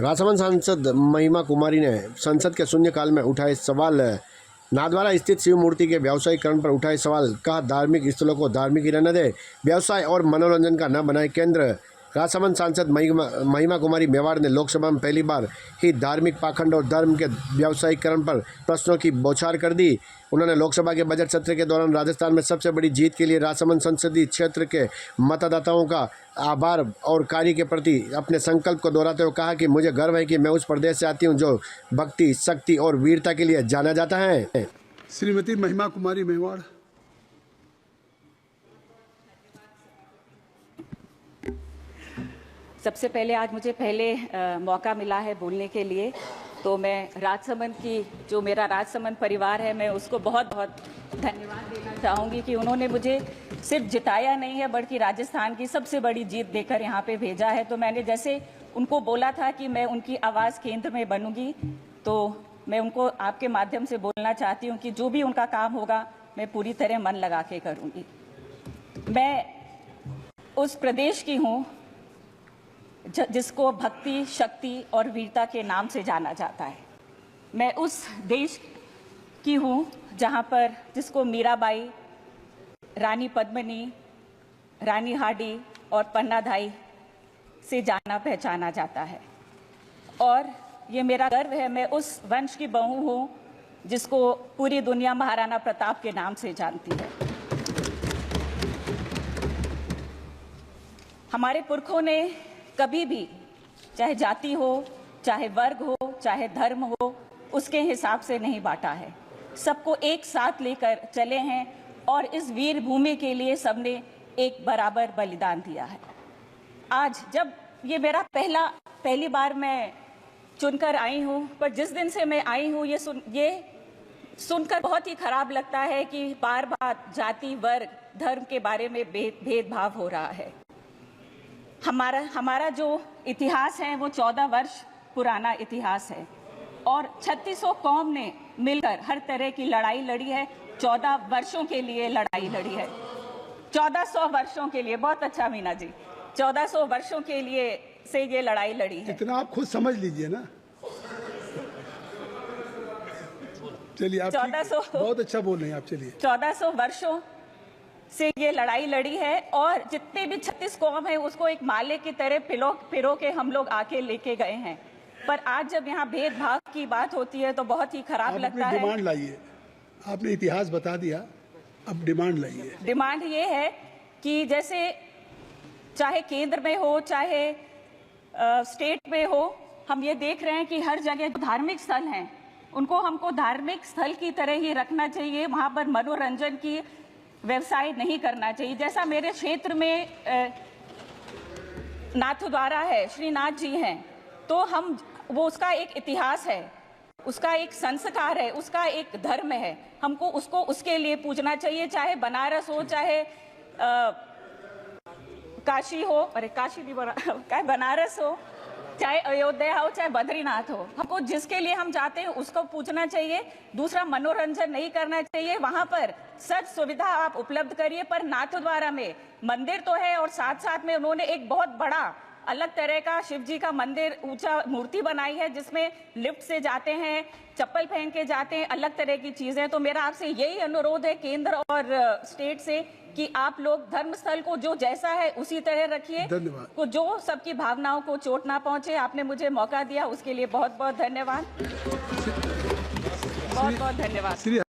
राजसमंद सांसद महिमा कुमारी ने संसद के शून्यकाल में उठाए सवाल। नाथद्वारा स्थित शिव मूर्ति के व्यावसायीकरण पर उठाए सवाल। कहा, धार्मिक स्थलों को धार्मिक ही रहने दे, व्यवसाय और मनोरंजन का न बनाए केंद्र। राजसमंद सांसद महिमा कुमारी मेवाड़ ने लोकसभा में पहली बार ही धार्मिक पाखंड और धर्म के व्यावसायीकरण पर प्रश्नों की बौछार कर दी। उन्होंने लोकसभा के बजट सत्र के दौरान राजस्थान में सबसे बड़ी जीत के लिए राजसमंद संसदीय क्षेत्र के मतदाताओं का आभार और कार्य के प्रति अपने संकल्प को दोहराते हुए कहा कि मुझे गर्व है कि मैं उस प्रदेश से आती हूं जो भक्ति, शक्ति और वीरता के लिए जाना जाता है। श्रीमती महिमा कुमारी मेवाड़। सबसे पहले आज मुझे मौका मिला है बोलने के लिए, तो मैं राजसमंद की जो मेरा राजसमंद परिवार है, मैं उसको बहुत बहुत धन्यवाद देना चाहूँगी कि उन्होंने मुझे सिर्फ जिताया नहीं है बल्कि राजस्थान की सबसे बड़ी जीत देकर यहाँ पे भेजा है। तो मैंने जैसे उनको बोला था कि मैं उनकी आवाज़ केंद्र में बनूंगी, तो मैं उनको आपके माध्यम से बोलना चाहती हूँ कि जो भी उनका काम होगा मैं पूरी तरह मन लगा के करूँगी। मैं उस प्रदेश की हूँ जिसको भक्ति, शक्ति और वीरता के नाम से जाना जाता है। मैं उस देश की हूँ जहाँ पर जिसको मीराबाई, रानी पद्मिनी, रानी हाडी और पन्नाधाई से जाना पहचाना जाता है। और ये मेरा गर्व है, मैं उस वंश की बहू हूँ जिसको पूरी दुनिया महाराणा प्रताप के नाम से जानती है। हमारे पुरखों ने कभी भी, चाहे जाति हो, चाहे वर्ग हो, चाहे धर्म हो, उसके हिसाब से नहीं बांटा है। सबको एक साथ लेकर चले हैं और इस वीर भूमि के लिए सबने एक बराबर बलिदान दिया है। आज जब ये मेरा पहली बार मैं चुनकर आई हूँ, पर जिस दिन से मैं आई हूँ ये सुनकर बहुत ही खराब लगता है कि बार बार जाति, वर्ग, धर्म के बारे में भेदभाव हो रहा है। हमारा जो इतिहास है वो 14 वर्ष पुराना इतिहास है और 3600 कौम ने मिलकर हर तरह की लड़ाई लड़ी है। 14 वर्षों के लिए लड़ाई लड़ी है, 1400 वर्षों के लिए। बहुत अच्छा मीना जी, 1400 वर्षों के लिए से ये लड़ाई लड़ी है। इतना आप खुद समझ लीजिए ना। चलिए, आप 1400 बहुत अच्छा बोल रहे हैं आप। चलिए, 1400 वर्षों से ये लड़ाई लड़ी है और जितने भी 36 कौम है उसको एक माले की तरह पिरो के हम लोग आके लेके गए हैं। पर आज जब यहाँ भेदभाव की बात होती है तो बहुत ही खराब लगता है। डिमांड लाइए, आपने इतिहास बता दिया, अब डिमांड लाइए। डिमांड ये है कि जैसे चाहे केंद्र में हो, चाहे स्टेट में हो, हम ये देख रहे हैं कि हर जगह धार्मिक स्थल हैं, उनको हमको धार्मिक स्थल की तरह ही रखना चाहिए। वहाँ पर मनोरंजन की व्यवसाय नहीं करना चाहिए। जैसा मेरे क्षेत्र में नाथद्वारा है, श्रीनाथ जी हैं, तो हम वो उसका एक इतिहास है, उसका एक संस्कार है, उसका एक धर्म है। हमको उसको उसके लिए पूजना चाहिए, चाहे बनारस हो, चाहे काशी हो, अरे काशी भी बनारस हो, चाहे अयोध्या हो, चाहे बद्रीनाथ हो। हमको जिसके लिए हम जाते हैं उसको पूछना चाहिए। दूसरा, मनोरंजन नहीं करना चाहिए। वहां पर सब सुविधा आप उपलब्ध करिए, पर नाथद्वारा में मंदिर तो है और साथ साथ में उन्होंने एक बहुत बड़ा अलग तरह का शिव जी का मंदिर, ऊंचा मूर्ति बनाई है जिसमें लिफ्ट से जाते हैं, चप्पल पहन के जाते हैं, अलग तरह की चीजें। तो मेरा आपसे यही अनुरोध है केंद्र और स्टेट से कि आप लोग धर्मस्थल को जो जैसा है उसी तरह रखिए, को जो सबकी भावनाओं को चोट ना पहुंचे। आपने मुझे मौका दिया उसके लिए बहुत बहुत धन्यवाद, बहुत बहुत धन्यवाद।